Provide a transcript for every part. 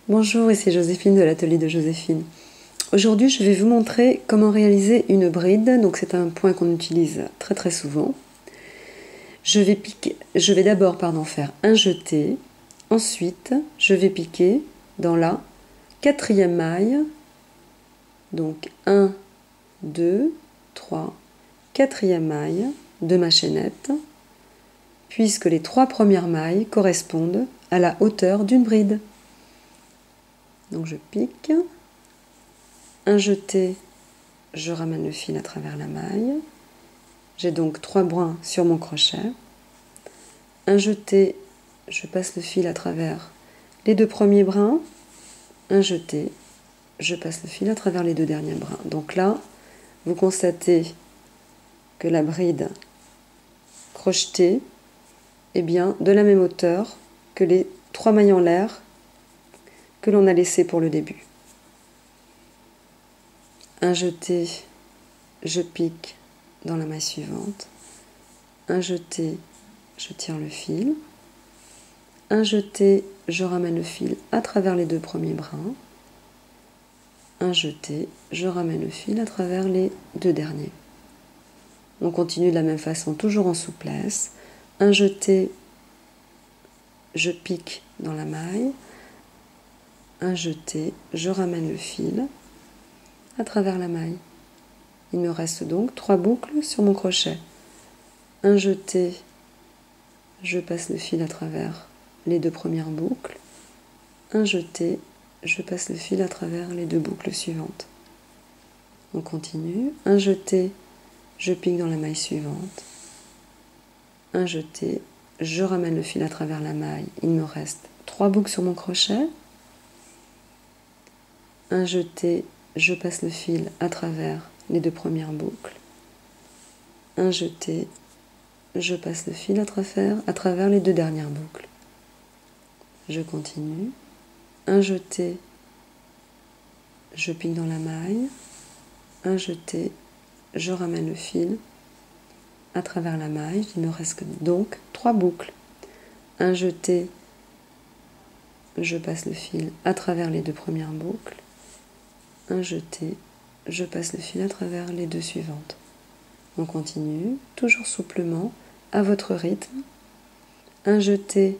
Bonjour, ici Joséphine de l'atelier de Joséphine. Aujourd'hui, je vais vous montrer comment réaliser une bride. Donc c'est un point qu'on utilise très souvent. Je vais d'abord faire un jeté. Ensuite, je vais piquer dans la quatrième maille. Donc 1, 2, 3, quatrième maille de ma chaînette, puisque les 3 premières mailles correspondent à la hauteur d'une bride. Donc je pique, un jeté, je ramène le fil à travers la maille. J'ai donc 3 brins sur mon crochet. Un jeté, je passe le fil à travers les 2 premiers brins. Un jeté, je passe le fil à travers les 2 derniers brins. Donc là, vous constatez que la bride crochetée est bien de la même hauteur que les 3 mailles en l'air que l'on a laissées pour le début. Un jeté, je pique dans la maille suivante. Un jeté, je tire le fil. Un jeté, je ramène le fil à travers les 2 premiers brins. Un jeté, je ramène le fil à travers les 2 derniers. On continue de la même façon, toujours en souplesse. Un jeté, je pique dans la maille. Un jeté, je ramène le fil à travers la maille. Il me reste donc 3 boucles sur mon crochet. Un jeté, je passe le fil à travers les 2 premières boucles. Un jeté, je passe le fil à travers les 2 boucles suivantes. On continue. Un jeté, je pique dans la maille suivante. Un jeté, je ramène le fil à travers la maille. Il me reste 3 boucles sur mon crochet. Un jeté, je passe le fil à travers les 2 premières boucles. Un jeté, je passe le fil à travers les 2 dernières boucles. Je continue. Un jeté, je pique dans la maille. Un jeté, je ramène le fil à travers la maille. Il me reste donc 3 boucles. Un jeté, je passe le fil à travers les 2 premières boucles. Un jeté, je passe le fil à travers les 2 suivantes. On continue, toujours souplement, à votre rythme. Un jeté,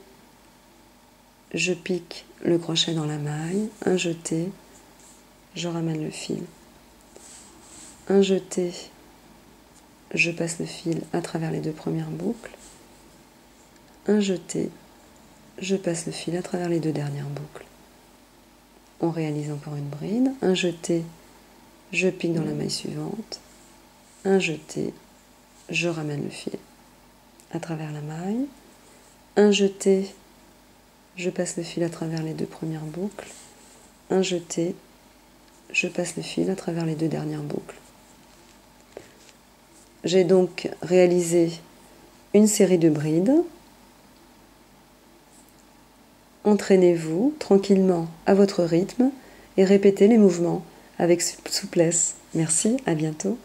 je pique le crochet dans la maille. Un jeté, je ramène le fil. Un jeté, je passe le fil à travers les 2 premières boucles. Un jeté, je passe le fil à travers les 2 dernières boucles. On réalise encore une bride. Un jeté, je pique dans la maille suivante. Un jeté, je ramène le fil à travers la maille. Un jeté, je passe le fil à travers les 2 premières boucles. Un jeté, je passe le fil à travers les 2 dernières boucles. J'ai donc réalisé une série de brides. Entraînez-vous tranquillement à votre rythme et répétez les mouvements avec souplesse. Merci, à bientôt.